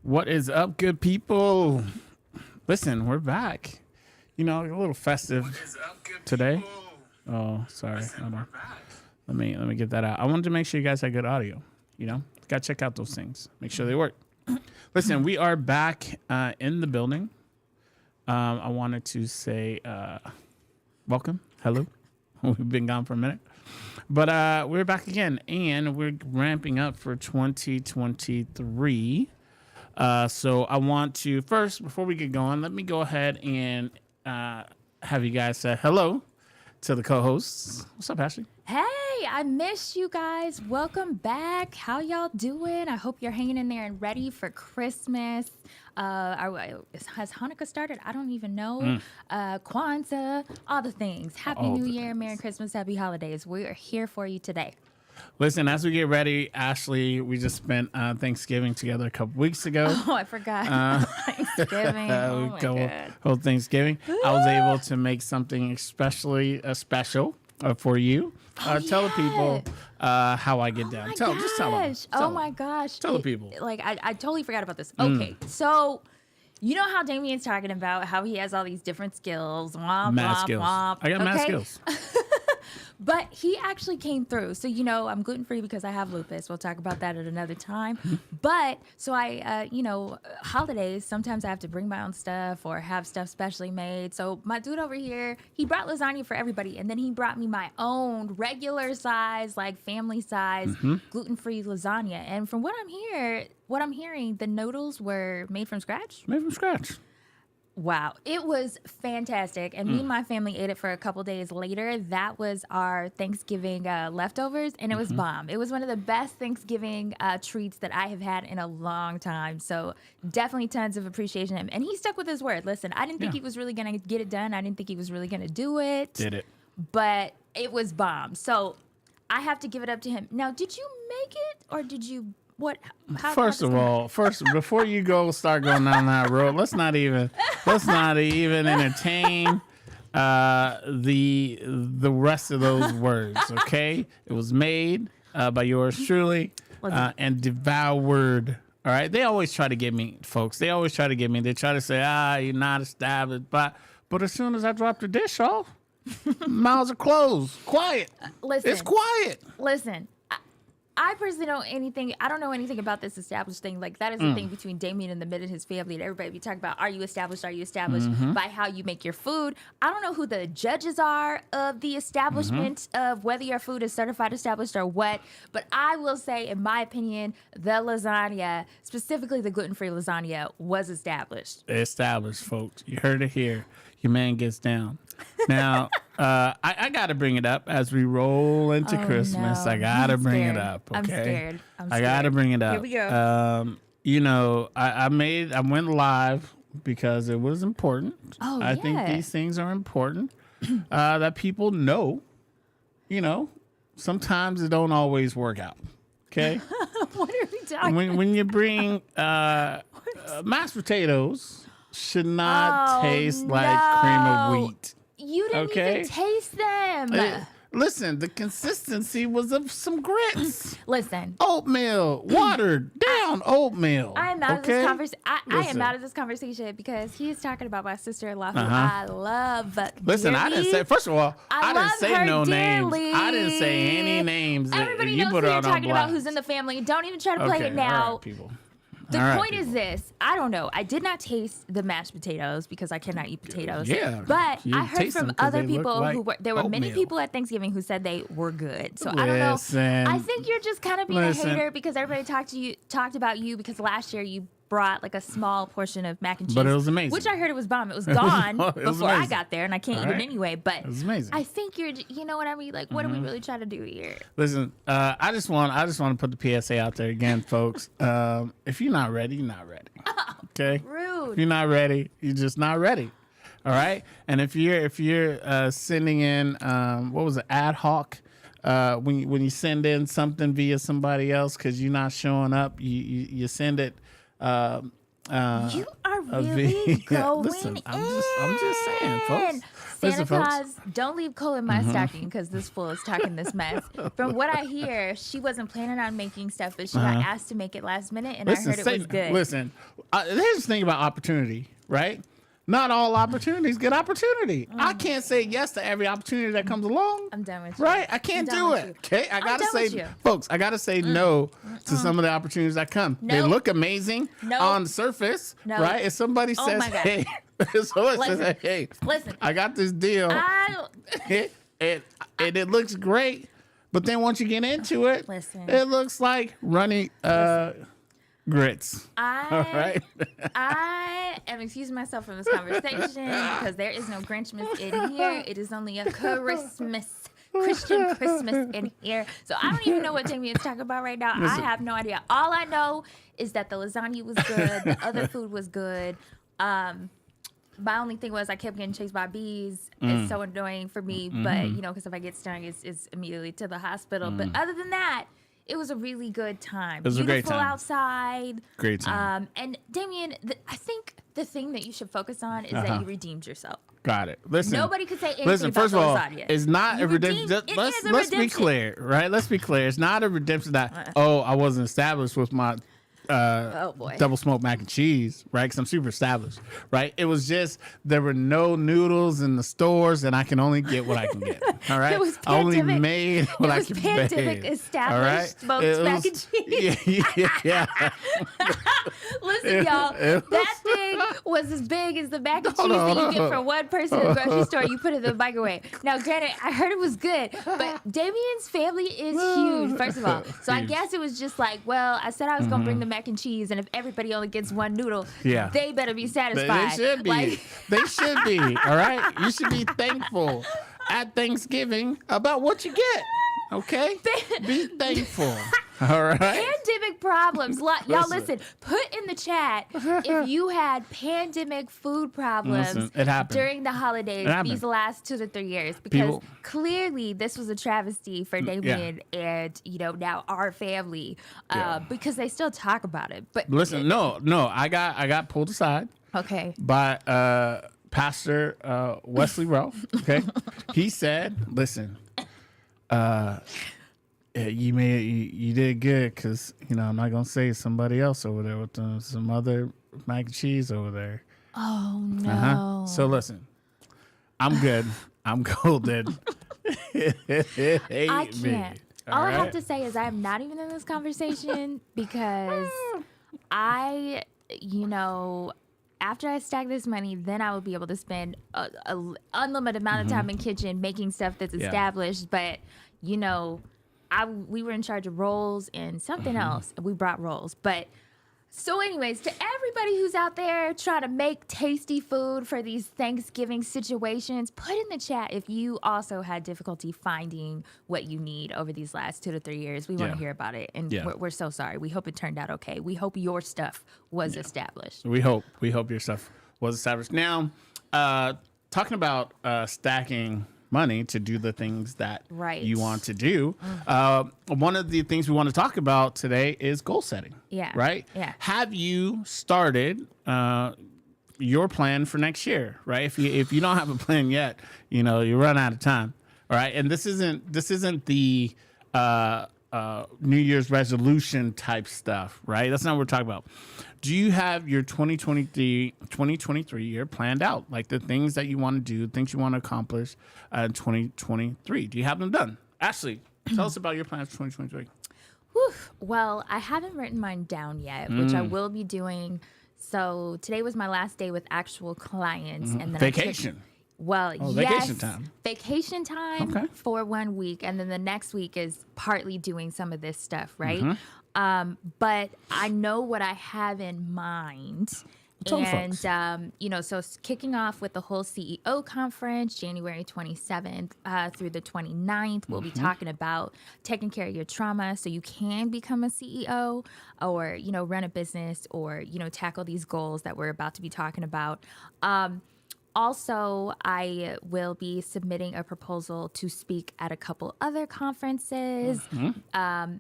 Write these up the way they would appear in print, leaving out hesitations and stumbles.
What is up, good people? Listen, we're back. You know, a little festive today. Oh, sorry. Hold on. Let me get that out. I wanted to make sure you guys had good audio. You know, got to check out those things. Make sure they work. Listen, we are back in the building. I wanted to say welcome. Hello. We've been gone for a minute. But we're back again, and we're ramping up for 2023. So I want to, first, before we get going, let me go ahead and have you guys say hello to the co-hosts. What's up, Ashlea? Hey, I missed you guys. Welcome back. How y'all doing? I hope you're hanging in there and ready for Christmas. Has Hanukkah started? I don't even know. Kwanzaa, all the things. Happy New Year, Merry Christmas, Happy Holidays. We are here for you today. Listen, as we get ready, Ashlea, we just spent Thanksgiving together a couple weeks ago. Oh, I forgot. Thanksgiving. Oh, my God. Whole Thanksgiving. I was able to make something especially special for you. Tell the people how I get down. Tell them. Oh, my gosh. Tell the people. Like, I totally forgot about this. Okay, so... You know how Damien's talking about how he has all these different skills. Mad skills. I got mad skills. But he actually came through. So, you know, I'm gluten-free because I have lupus. We'll talk about that at another time. But, so I, holidays, sometimes I have to bring my own stuff or have stuff specially made. So my dude over here, he brought lasagna for everybody. And then he brought me my own regular size, like family size, gluten-free lasagna. And from what I'm hearing, the noodles were made from scratch. Made from scratch. Wow. It was fantastic. And me and my family ate it for a couple days later. That was our Thanksgiving leftovers, and it was bomb. It was one of the best Thanksgiving treats that I have had in a long time. So definitely tons of appreciation. And he stuck with his word. Listen, I didn't think he was really going to get it done. I didn't think he was really going to do it. Did it. But it was bomb. So I have to give it up to him. Now, did you make it, or did you... What? First before you start going down that road, let's not even entertain the rest of those words. Okay, it was made by yours truly and devoured. All right, they always try to get me, folks. They always try to get me. They try to say, you're not established, but as soon as I drop the dish off, mouths are closed. Quiet. Listen, it's quiet. Listen. I personally I don't know anything about this established thing. Like, that is the thing between Damien and the mid and his family and everybody. We talk about, are you established by how you make your food? I don't know who the judges are of the establishment of whether your food is certified established or what. But I will say, in my opinion, the lasagna, specifically the gluten-free lasagna, was established. Established, folks. You heard it here. Your man gets down. Now, I got to bring it up as we roll into Christmas. No. I got to bring it up. Okay? I'm scared. I got to bring it up. Here we go. I went live because it was important. I think these things are important that people know. You know, sometimes it don't always work out. Okay. What are we talking about? When you bring mashed potatoes should not taste like cream of wheat. You didn't even taste them. Listen, the consistency was of some grits. Listen. Oatmeal, watered down oatmeal. I am out of this conversation. I am out of this conversation because he's talking about my sister-in-law who I love. Listen, dearly. I didn't say, first of all, I didn't say no names. I didn't say any names. Everybody knows who you're talking about who's in the family. Don't even try to play it now. Right, people. The point is this. I don't know. I did not taste the mashed potatoes because I cannot eat potatoes. Yeah. But I heard from other people there were many oatmeal. people at Thanksgiving who said they were good. So I don't know. I think you're just kind of being a hater because everybody talked about you because last year you brought like a small portion of mac and cheese. But it was amazing. Which I heard it was bomb. It was gone before I got there and I can't eat it anyway. But it was amazing. I think you know what I mean? Like, what are we really trying to do here? Listen, I just want to put the PSA out there again, folks. If you're not ready, you're not ready. Okay? Rude. If you're not ready, you're just not ready. All right? And if you're sending in what was it, ad hoc, when you send in something via somebody else because you're not showing up, you send it You are really going Listen, in. I'm just saying, folks. Santa Listen, folks. Claus, don't leave coal in my stocking because this fool is talking this mess. From what I hear, she wasn't planning on making stuff, but she got asked to make it last minute, and Listen, I heard it was good. Listen, here's the thing about opportunity, right? Not all opportunities get opportunity. I can't say yes to every opportunity that comes along. I'm done with you. Right? I can't do it. Okay? I gotta say, folks, I gotta say no to some of the opportunities that come. They look amazing on the surface, right? If somebody says, hey, if somebody says, hey, I got this deal, and it looks great, but then once you get into it, it looks like runny grits. All right. I am excusing myself from this conversation because there is no Grinchmas in here. It is only a Christian Christmas in here. So I don't even know what Jamie is talking about right now. I have no idea. All I know is that the lasagna was good. The other food was good. My only thing was I kept getting chased by bees. It's so annoying for me. But, because if I get stung, it's immediately to the hospital. But other than that, it was a really good time. It was a great time. Outside. Great time. And Damien, I think the thing that you should focus on is that you redeemed yourself. Got it. Listen. Nobody could say anything about first of all, lasagna. it's not a redemption. Let's be clear, right? Let's be clear. It's not a redemption that, I wasn't established with my double smoked mac and cheese, right? Because I'm super established, right? It was just there were no noodles in the stores, and I can only get what I can get. All right, I only made what I could make. Pandemic established smoked mac and cheese. Yeah. Listen, y'all, that thing was as big as the mac and cheese that you get from one person in the grocery store. You put it in the microwave. Now, granted, I heard it was good, but Damien's family is huge. First of all, so I guess it was just like, well, I said I was gonna bring the mac and cheese, and if everybody only gets one noodle, they better be satisfied. They should be. They should be. All right. You should be thankful at Thanksgiving about what you get. Okay? Be thankful. All right. Pandemic problems. Y'all listen, put in the chat if you had pandemic food problems during the holidays these last 2 to 3 years. Because clearly this was a travesty for Damien and, now our family. Because they still talk about it. But listen, no, I got pulled aside. Okay. By Pastor Wesley Rowe. Okay. He said, listen, you did good because I'm not gonna say somebody else over there with some other mac and cheese over there. Oh no! So listen, I'm good. I'm golden. I can't. All I have to say is I am not even in this conversation because after I stack this money, then I will be able to spend an unlimited amount of time in kitchen making stuff that's established. But we were in charge of rolls and something else, and we brought rolls. But so, anyways, to everybody who's out there trying to make tasty food for these Thanksgiving situations, put in the chat if you also had difficulty finding what you need over these last 2 to 3 years. We want to hear about it, and we're so sorry. We hope it turned out okay. We hope your stuff was established. We hope your stuff was established. Now, talking about stacking money to do the things that you want to do. One of the things we want to talk about today is goal setting. Yeah. Right? Yeah. Have you started your plan for next year? Right? If you don't have a plan yet, you run out of time. All right. And this isn't the New Year's resolution type stuff, right? That's not what we're talking about. Do you have your 2023 year planned out? Like the things that you want to do, things you want to accomplish in 2023. Do you have them done? Ashley, tell us about your plans for 2023. Well, I haven't written mine down yet, which I will be doing. So today was my last day with actual clients. And then Vacation. Vacation time for 1 week. And then the next week is partly doing some of this stuff, right? But I know what I have in mind. And, so kicking off with the whole CEO conference, January 27th through the 29th, we'll be talking about taking care of your trauma so you can become a CEO or, run a business or, tackle these goals that we're about to be talking about. Also, I will be submitting a proposal to speak at a couple other conferences. I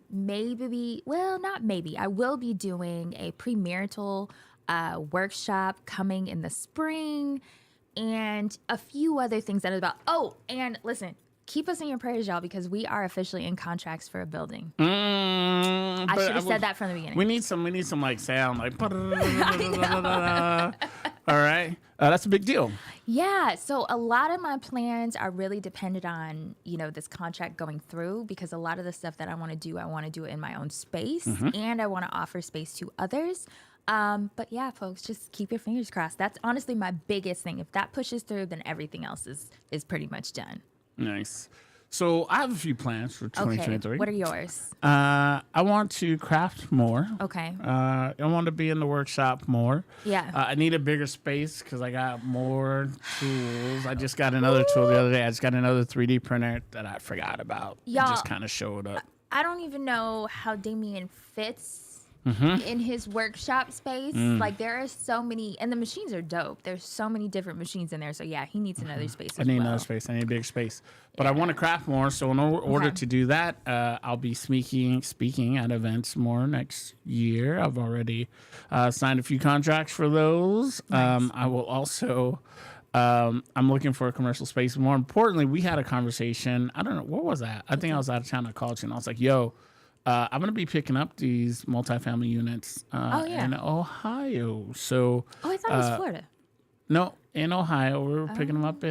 will be doing a premarital workshop coming in the spring, and a few other things that are about. Oh, and listen, keep us in your prayers, y'all, because we are officially in contracts for a building. I should have said that from the beginning. We need some like sound, like. All right, that's a big deal. Yeah, so a lot of my plans are really dependent on, this contract going through, because a lot of the stuff that I want to do it in my own space, and I want to offer space to others. But yeah, folks, just keep your fingers crossed. That's honestly my biggest thing. If that pushes through, then everything else is pretty much done. Nice. So I have a few plans for 2023. Okay, what are yours? I want to craft more. Okay. I want to be in the workshop more. Yeah. I need a bigger space because I got more tools. I just got another tool the other day. I just got another 3D printer that I forgot about. It just kind of showed up. I don't even know how Damien fits in his workshop space. Like, there are so many, and the machines are dope. There's so many different machines in there. So yeah, he needs another space as well. I need another space. I need a big space. But I want to craft more. So in order to do that, I'll be speaking at events more next year. I've already signed a few contracts for those. Nice. I will also... I'm looking for a commercial space. More importantly, we had a conversation. I don't know. What was that? I think I was out of town. I called you and I was like, yo, I'm going to be picking up these multifamily units in Ohio. So, I thought it was Florida. No, in Ohio. We were picking them up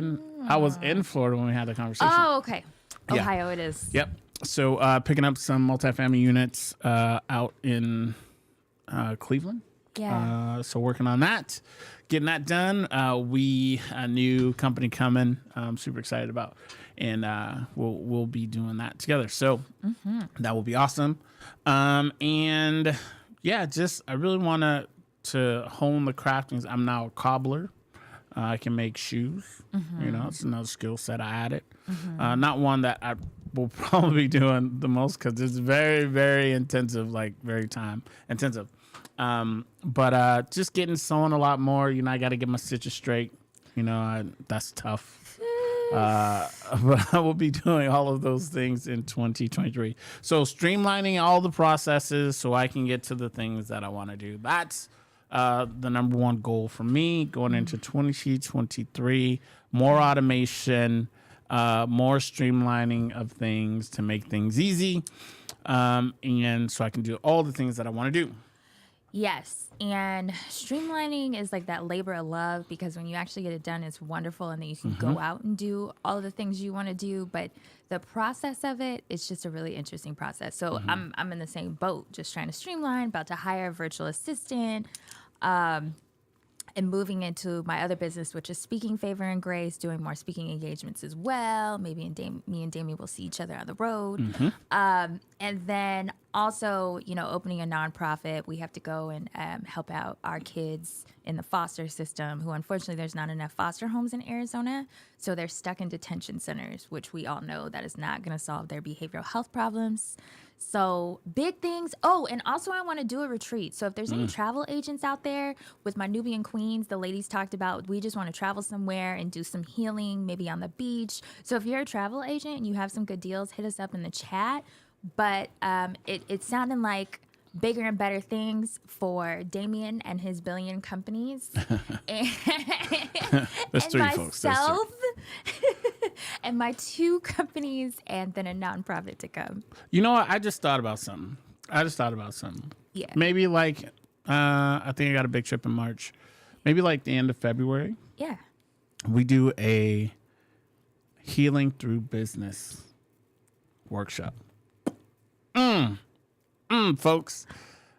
I was in Florida when we had the conversation. Oh, okay. Ohio it is. Yep. So picking up some multifamily units out in Cleveland. Yeah. So working on that, getting that done. We a new company coming. I'm super excited about, and we'll be doing that together. So that will be awesome. And yeah, just I really want to hone the crafting. I'm now a cobbler. I can make shoes. It's another skill set I added. Not one that I will probably be doing the most because it's very, very intensive, like very time intensive. But just getting sewn a lot more. I got to get my stitches straight. That's tough. But I will be doing all of those things in 2023. So streamlining all the processes so I can get to the things that I want to do. That's the number one goal for me going into 2023. More automation, more streamlining of things to make things easy. And so I can do all the things that I want to do. Yes, and streamlining is like that labor of love, because when you actually get it done, it's wonderful, and then you can go out and do all of the things you want to do. But the process of it, it's just a really interesting process. So I'm in the same boat, just trying to streamline, about to hire a virtual assistant, and moving into my other business, which is Speaking Favor and Grace, doing more speaking engagements as well. Maybe me and Damien will see each other on the road. And then also, opening a nonprofit. We have to go and help out our kids in the foster system, who unfortunately there's not enough foster homes in Arizona. So they're stuck in detention centers, which we all know that is not going to solve their behavioral health problems. So big things. Oh, and also I want to do a retreat. So if there's any travel agents out there with my Nubian queens, the ladies talked about, we just want to travel somewhere and do some healing, maybe on the beach. So if you're a travel agent and you have some good deals, hit us up in the chat. But it sounded like bigger and better things for Damien and his billion companies. and That's three, folks. Myself and my 2 companies, and then a nonprofit to come. You know what? I just thought about something. Yeah. Maybe like, I think I got a big trip in March. Maybe like the end of February. Yeah. We do a healing through business workshop. Folks.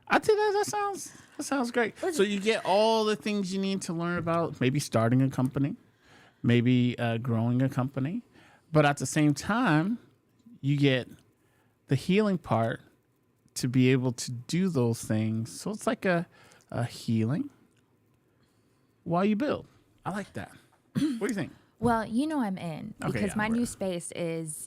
I think that sounds great. So you get all the things you need to learn about maybe starting a company, maybe growing a company, but at the same time, you get the healing part to be able to do those things. So it's like a healing while you build. I like that. What do you think? Well, I'm in, because my new space is,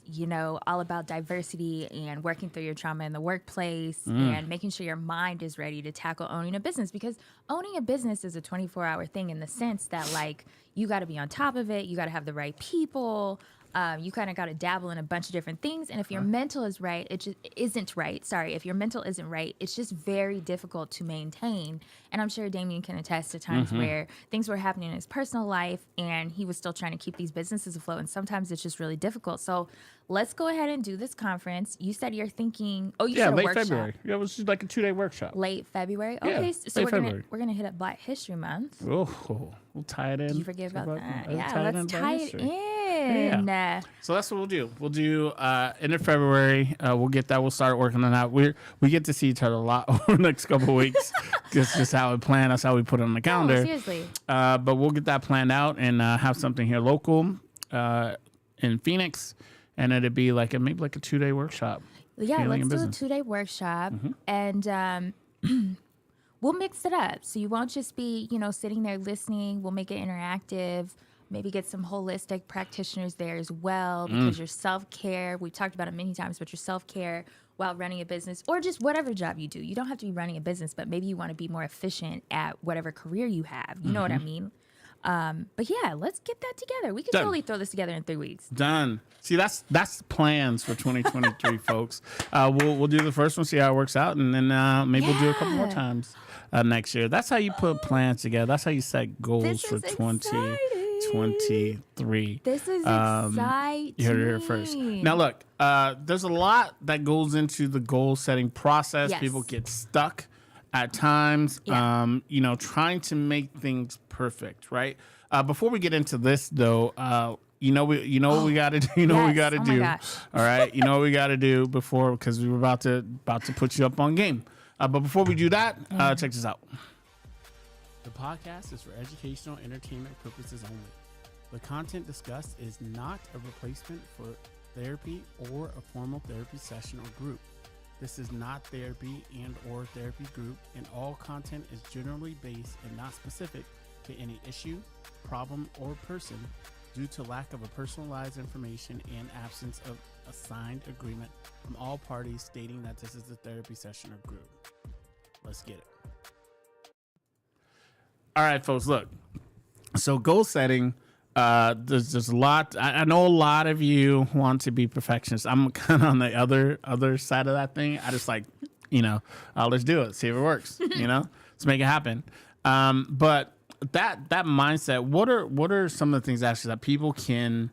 all about diversity and working through your trauma in the workplace and making sure your mind is ready to tackle owning a business, because owning a business is a 24-hour thing in the sense that, like, you got to be on top of it. You got to have the right people. You kind of got to dabble in a bunch of different things. And if your mental is right, it just isn't right. Sorry. If your mental isn't right, it's just very difficult to maintain. And I'm sure Damien can attest to times where things were happening in his personal life and he was still trying to keep these businesses afloat. And sometimes it's just really difficult. So let's go ahead and do this conference. You said you're thinking, you said a late workshop. February. Yeah, it was just like a 2-day workshop. Late February? Yeah, Okay, so late we're gonna hit up Black History Month. Oh, we'll tie it in. Did you forget about that? Yeah, tie let's tie it in. Yeah. So that's what we'll do. We'll do end of February. We'll get that. We'll start working on that. We get to see each other a lot over the next couple of weeks. It's just how we plan. That's how we put it on the calendar. No, seriously. But we'll get that planned out and have something here local in Phoenix, and it'd be like maybe like a 2-day workshop. Yeah, let's do a 2-day workshop, and we'll mix it up. So you won't just be, sitting there listening. We'll make it interactive. Maybe get some holistic practitioners there as well, because your self-care, we talked about it many times, but your self-care while running a business or just whatever job you do. You don't have to be running a business, but maybe you want to be more efficient at whatever career you have. You know what I mean? But yeah, let's get that together. We can totally throw this together in 3 weeks. Done. See, that's plans for 2023, folks. We'll do the first one, see how it works out, and then maybe we'll do a couple more times next year. That's how you put plans together. That's how you set goals for 2023. This is exciting. You heard it here first. Now, look, there's a lot that goes into the goal setting process. Yes. People get stuck at times, trying to make things perfect, right? Before we get into this, though, what we got to do. What we got to do. Gosh. All right, you know what we got to do before, because we were about to put you up on game. But before we do that, check this out. The podcast is for educational entertainment purposes only. The content discussed is not a replacement for therapy or a formal therapy session or group. This is not therapy and or therapy group, and all content is generally based and not specific to any issue, problem, or person due to lack of a personalized information and absence of a signed agreement from all parties stating that this is a therapy session or group. Let's get it. All right, folks, look. So goal setting, there's a lot. I know a lot of you want to be perfectionists. I'm kind of on the other side of that thing. I just like, let's do it. See if it works. Let's make it happen. But that mindset, what are some of the things actually that people can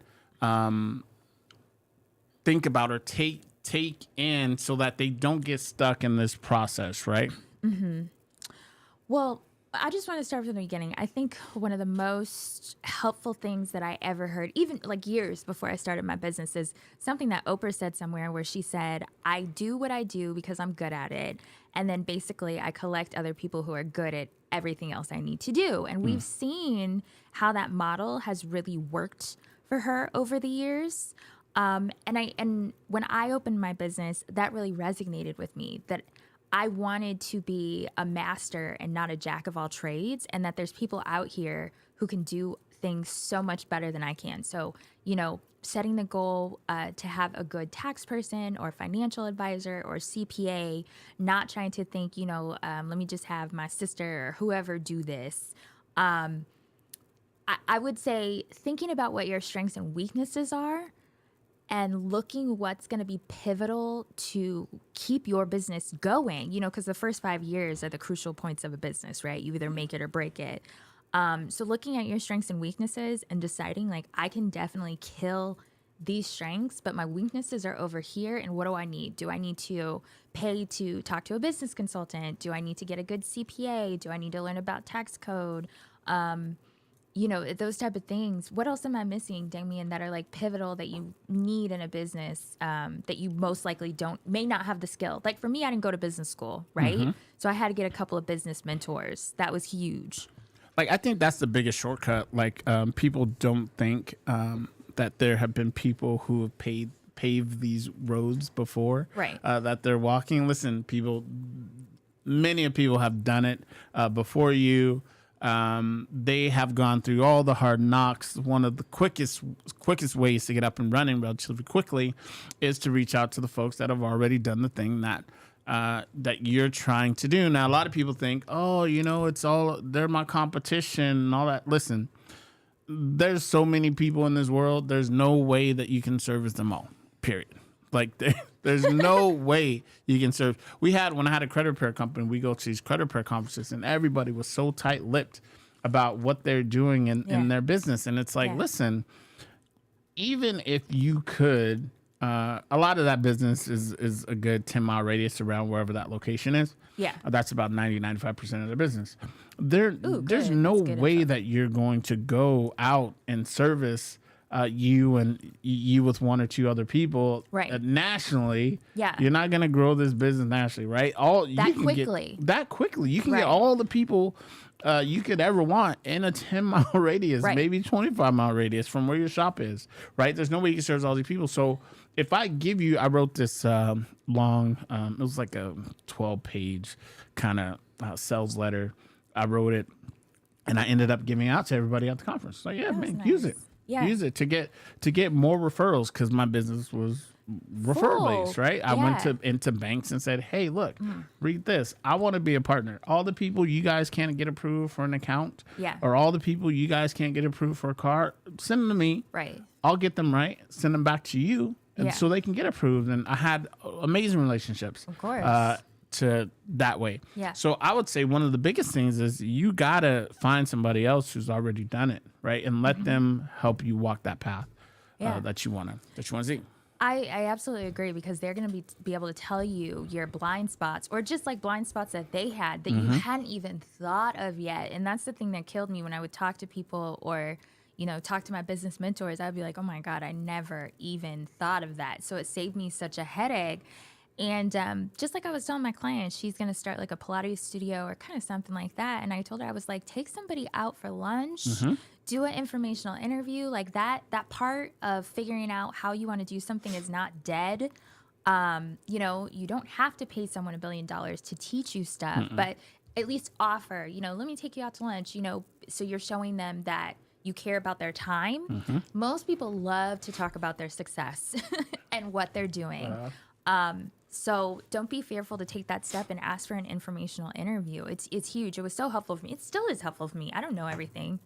think about or take in so that they don't get stuck in this process, right? Mm-hmm. Well, I just want to start from the beginning. I think one of the most helpful things that I ever heard, even like years before I started my business, is something that Oprah said somewhere where she said, I do what I do because I'm good at it. And then basically I collect other people who are good at everything else I need to do. And we've seen how that model has really worked for her over the years. And when I opened my business, that really resonated with me, that I wanted to be a master and not a jack of all trades, and that there's people out here who can do things so much better than I can. So, setting the goal to have a good tax person or financial advisor or CPA, not trying to think, let me just have my sister or whoever do this. I would say thinking about what your strengths and weaknesses are, and looking what's going to be pivotal to keep your business going, because the first 5 years are the crucial points of a business, right? You either make it or break it. So looking at your strengths and weaknesses and deciding, like, I can definitely kill these strengths, but my weaknesses are over here, and what do I need? Do I need to pay to talk to a business consultant? Do I need to get a good CPA? Do I need to learn about tax code? Those type of things. What else am I missing, Damien, that are like pivotal that you need in a business that you most likely may not have the skill? Like for me, I didn't go to business school, right? Mm-hmm. So I had to get a couple of business mentors. That was huge. Like, I think that's the biggest shortcut. Like, people don't think that there have been people who have paved these roads before, right? That they're walking. Listen, many of people have done it before you. They have gone through all the hard knocks. One of the quickest ways to get up and running relatively quickly is to reach out to the folks that have already done the thing that you're trying to do. Now, a lot of people think, they're my competition and all that. Listen, there's so many people in this world. There's no way that you can service them all. Period. Like there's no way you can serve. When I had a credit repair company, we go to these credit repair conferences, and everybody was so tight-lipped about what they're doing in their business. And it's like, listen, even if you could, a lot of that business is a good 10-mile radius around wherever that location is. Yeah. That's about 95% of the business. There's no way that you're going to go out and service you with one or two other people nationally. Yeah. You're not going to grow this business nationally, right? That quickly. You can get all the people you could ever want in a 10-mile radius, maybe 25-mile radius from where your shop is, right? There's no way you can service all these people. So if I wrote this long, it was like a 12-page kind of sales letter. I wrote it, and I ended up giving out to everybody at the conference. Like, use it. Yeah. Use it to get more referrals, because my business was referral based, right? I went into banks and said, hey, look, read this. I want to be a partner. All the people you guys can't get approved for an account, or all the people you guys can't get approved for a car, send them to me. Right. I'll get them send them back to you, and so they can get approved. And I had amazing relationships. Of course. To that way. Yeah. So I would say one of the biggest things is you gotta find somebody else who's already done it, right? And let them help you walk that path that you wanna see. I absolutely agree, because they're going to be able to tell you your blind spots, or just like blind spots that they had that you hadn't even thought of yet. And that's the thing that killed me when I would talk to people, or talk to my business mentors. I'd be like, oh my God, I never even thought of that. So it saved me such a headache. And just like I was telling my client, she's going to start like a Pilates studio or kind of something like that. And I told her, I was like, take somebody out for lunch, do an informational interview. Like that part of figuring out how you want to do something is not dead. You don't have to pay someone $1 billion to teach you stuff, but at least offer, let me take you out to lunch, so you're showing them that you care about their time. Most people love to talk about their success and what they're doing. So don't be fearful to take that step and ask for an informational interview. It's huge. It was so helpful for me. It still is helpful for me. I don't know everything.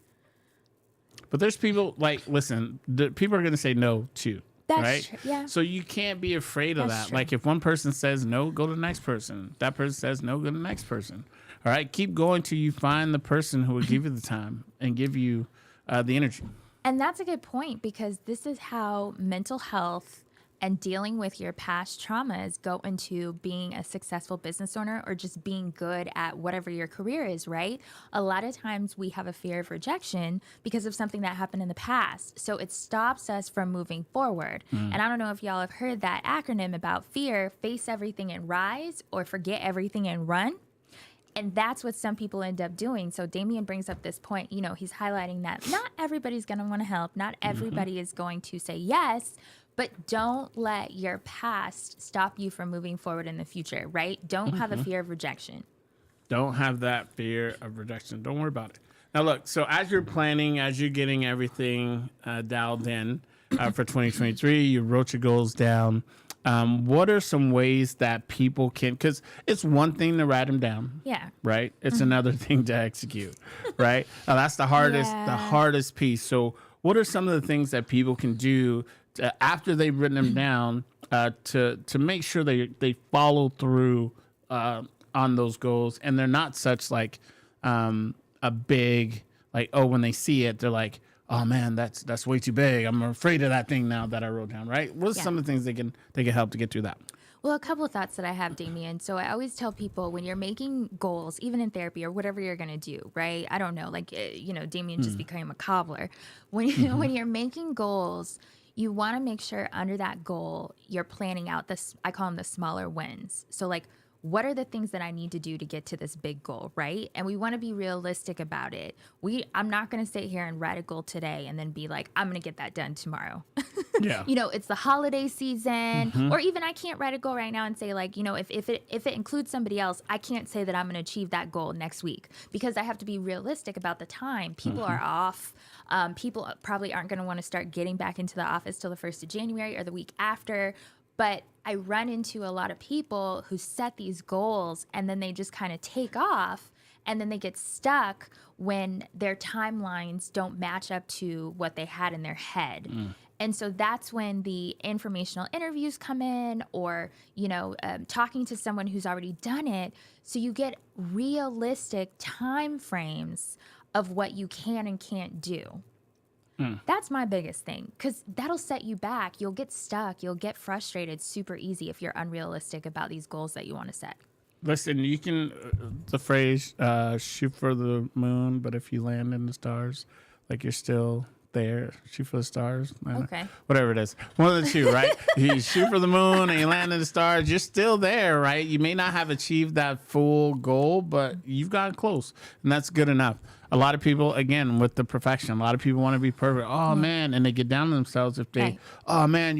But there's people listen, people are going to say no too. That's right? true. Yeah. So you can't be afraid of that. True. Like if one person says no, go to the next person. That person says no, go to the next person. All right. Keep going till you find the person who will give you the time and give you the energy. And that's a good point, because this is how mental health and dealing with your past traumas go into being a successful business owner, or just being good at whatever your career is, right? A lot of times we have a fear of rejection because of something that happened in the past. So it stops us from moving forward. And I don't know if y'all have heard that acronym about fear: face everything and rise, or forget everything and run. And that's what some people end up doing. So Damien brings up this point, he's highlighting that not everybody's going to want to help. Not everybody is going to say yes. But don't let your past stop you from moving forward in the future, right? Don't have a fear of rejection. Don't have that fear of rejection. Don't worry about it. Now, look, so as you're planning, as you're getting everything dialed in for 2023, you wrote your goals down. What are some ways that people can, because it's one thing to write them down. Yeah. Right? It's another thing to execute, right? Now, that's the hardest piece. So what are some of the things that people can do after they've written them down to make sure they follow through on those goals, and they're not such like a big, like, when they see it, they're like, oh man, that's way too big. I'm afraid of that thing now that I wrote down, right? What are some of the things they can help to get through that? Well, a couple of thoughts that I have, Damien. So I always tell people, when you're making goals, even in therapy or whatever you're going to do, right? I don't know, like, Damien just became a cobbler. When you're making goals, you want to make sure under that goal, you're planning out this, I call them the smaller wins. So like, what are the things that I need to do to get to this big goal, right? And we want to be realistic about it. I'm not going to sit here and write a goal today and then be like, I'm going to get that done tomorrow. Yeah. It's the holiday season, or even I can't write a goal right now and say like, if it includes somebody else, I can't say that I'm going to achieve that goal next week, because I have to be realistic about the time. People are off. People probably aren't going to want to start getting back into the office till the 1st of January or the week after. But I run into a lot of people who set these goals and then they just kind of take off. And then they get stuck when their timelines don't match up to what they had in their head. And so that's when the informational interviews come in, or, talking to someone who's already done it. So you get realistic time frames of what you can and can't do. That's my biggest thing, because that'll set you back. You'll get stuck. You'll get frustrated super easy if you're unrealistic about these goals that you want to set. Listen, you can, the phrase, shoot for the moon, but if you land in the stars, like you're still there, shoot for the stars. Okay. Whatever it is. One of the two, right? You shoot for the moon and you land in the stars, you're still there, right? You may not have achieved that full goal, but you've gotten close, and that's good enough. A lot of people, again, with the perfection, a lot of people want to be perfect. Oh, man. And they get down on themselves if they, oh, man,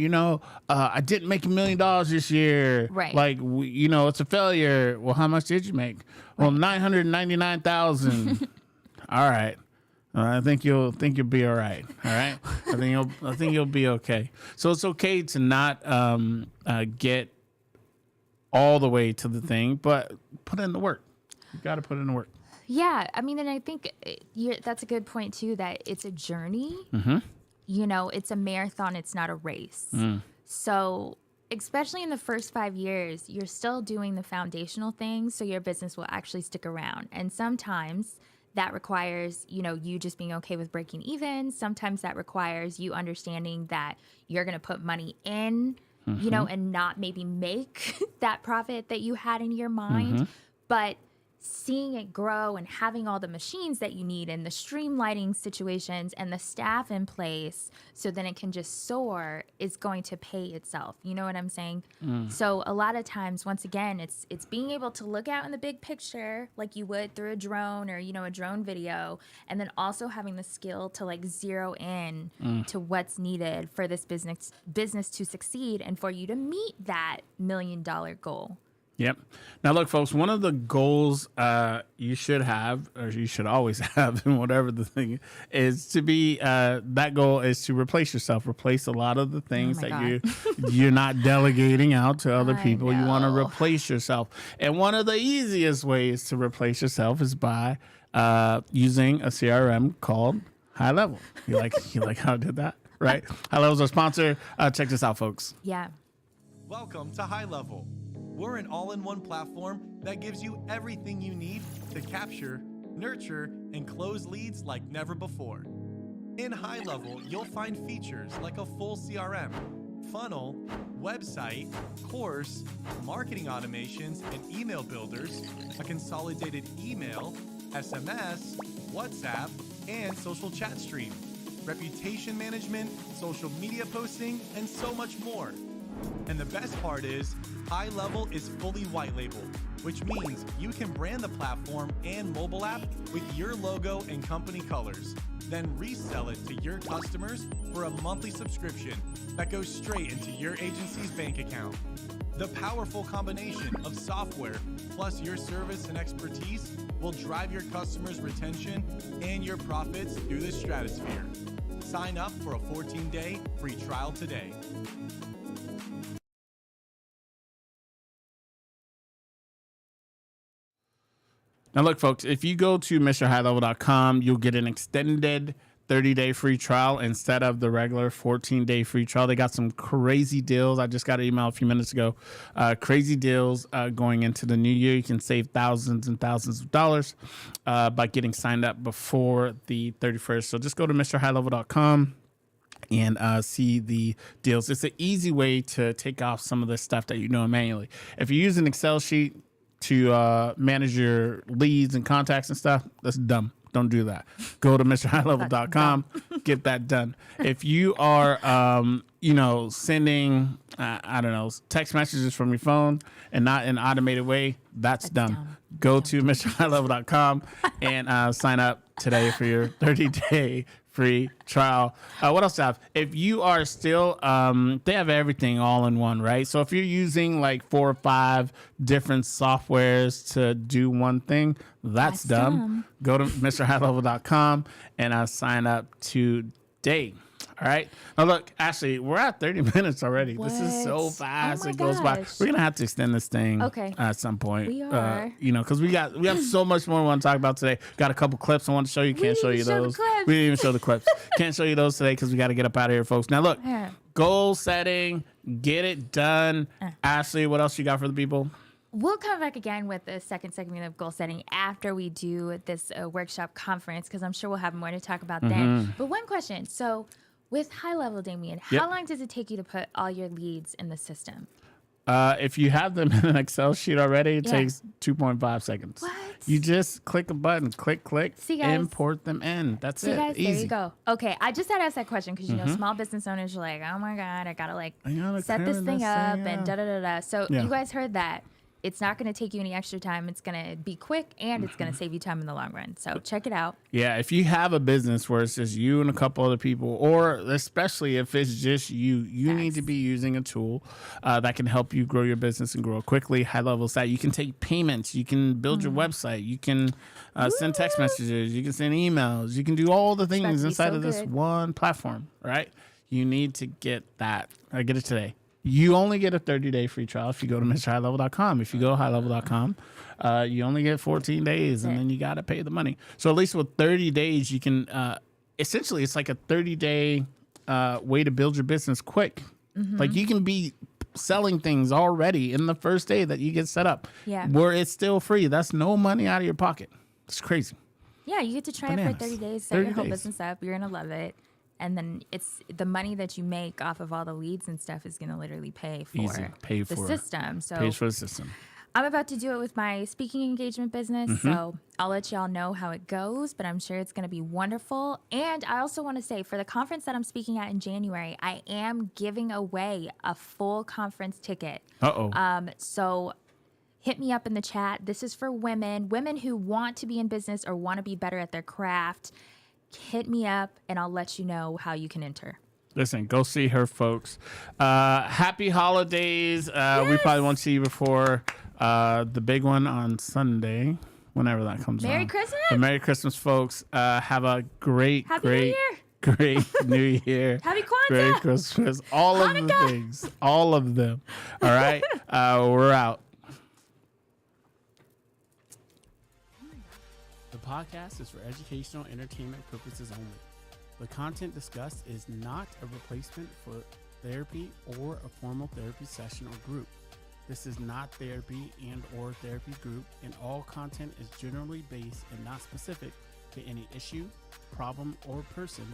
I didn't make $1 million this year. Right. Like, it's a failure. Well, how much did you make? Well, 999,000. All right. I think you'll be all right. All right. I think you'll be okay. So it's okay to not get all the way to the thing, but put in the work. You got to put in the work. Yeah, I mean, and I think that's a good point too, that it's a journey. It's a marathon, it's not a race. So especially in the first 5 years, you're still doing the foundational things, so your business will actually stick around. And sometimes that requires, you just being okay with breaking even. Sometimes that requires you understanding that you're going to put money in, and not maybe make that profit that you had in your mind. But seeing it grow and having all the machines that you need and the streamlining situations and the staff in place so then it can just soar is going to pay itself. You know what I'm saying? So a lot of times, once again, it's being able to look out in the big picture like you would through a drone or, a drone video, and then also having the skill to like zero in to what's needed for this business to succeed and for you to meet that $1 million goal. Yep. Now, look, folks, one of the goals you should have, or you should always have, and whatever the thing is, to be that goal is to replace yourself, replace a lot of the things that you're not delegating out to other people. You want to replace yourself. And one of the easiest ways to replace yourself is by using a CRM called High Level. You like how I did that? Right? High Level is our sponsor. Check this out, folks. Yeah. Welcome to High Level. We're an all-in-one platform that gives you everything you need to capture, nurture, and close leads like never before. In High Level, you'll find features like a full CRM, funnel, website, course, marketing automations and email builders, a consolidated email, SMS, WhatsApp, and social chat stream, reputation management, social media posting, and so much more. And the best part is, High Level is fully white labeled, which means you can brand the platform and mobile app with your logo and company colors, then resell it to your customers for a monthly subscription that goes straight into your agency's bank account. The powerful combination of software plus your service and expertise will drive your customers' retention and your profits through the stratosphere. Sign up for a 14-day free trial today. Now, look, folks, if you go to MrHighLevel.com, you'll get an extended 30-day free trial instead of the regular 14-day free trial. They got some crazy deals. I just got an email a few minutes ago. Crazy deals going into the new year. You can save thousands and thousands of dollars by getting signed up before the 31st. So just go to MrHighLevel.com and see the deals. It's an easy way to take off some of the stuff that you know manually. If you use an Excel sheet to manage your leads and contacts and stuff, that's dumb. Don't do that. Go to MrHighLevel.com, get that done. If you are, sending, text messages from your phone and not in an automated way, that's dumb. Go to MrHighLevel.com and sign up today for your 30-day free trial. What else do I have? If you are still, they have everything all in one, right? So if you're using like 4 or 5 different softwares to do one thing, that's dumb. Go to MrHighLevel.com and sign up today. All right. Now look, Ashley, we're at 30 minutes already. This is so What? fast. Oh my It goes by. gosh. We're gonna have to extend this thing Okay. at some point. We are. Because we have so much more we want to talk about today. Got a couple clips I want to show you. Can't show you those. We didn't even show the clips. Can't show you those today because we got to get up out of here, folks. Now look, goal setting, get it done. Ashley, what else you got for the people? We'll come back again with the second segment of goal setting after we do this workshop conference, because I'm sure we'll have more to talk about then. But one question. So with High Level, Damien, how long does it take you to put all your leads in the system? If you have them in an Excel sheet already, it takes 2.5 seconds. What? You just click a button, click, See, guys, import them in. That's it. Guys, Easy. there you go. Okay, I just had to ask that question because, you know, small business owners are like, oh my God, I got to set this thing up and da-da-da-da. So you guys heard that. It's not going to take you any extra time. It's going to be quick, and it's going to save you time in the long run. So check it out. Yeah, if you have a business where it's just you and a couple other people, or especially if it's just you need to be using a tool that can help you grow your business and grow it quickly. High Level site. You can take payments. You can build your website. You can send text messages. You can send emails. You can do all the things inside of this one platform, right? You need to get that. Get it today. You only get a 30-day free trial if you go to MrHighLevel.com. If you go to HighLevel.com, you only get 14 days, and then you got to pay the money. So at least with 30 days, you can essentially, it's like a 30-day way to build your business quick. Like you can be selling things already in the first day that you get set up, where it's still free. That's no money out of your pocket. It's crazy. Yeah, you get to try it for 30 days, set your whole business up. You're going to love it. And then it's the money that you make off of all the leads and stuff is going to literally pay for the system. So pays for the system. I'm about to do it with my speaking engagement business. So I'll let y'all know how it goes, but I'm sure it's going to be wonderful. And I also want to say, for the conference that I'm speaking at in January, I am giving away a full conference ticket. So hit me up in the chat. This is for women who want to be in business or want to be better at their craft. Hit me up and I'll let you know how you can enter. Listen, go see her, folks. Happy holidays. We probably won't see you before the big one on Sunday, whenever that comes Merry on. Christmas. But Merry Christmas, folks. Have a great New Year. Happy Kwanzaa. Great Christmas. All of the things. All of them. All right. We're out. The podcast is for educational entertainment purposes only. The content discussed is not a replacement for therapy or a formal therapy session or group. This is not therapy and or therapy group, and all content is generally based and not specific to any issue, problem, or person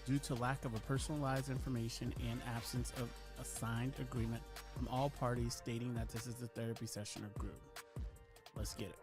due to lack of a personalized information and absence of a signed agreement from all parties stating that this is a therapy session or group. Let's get it.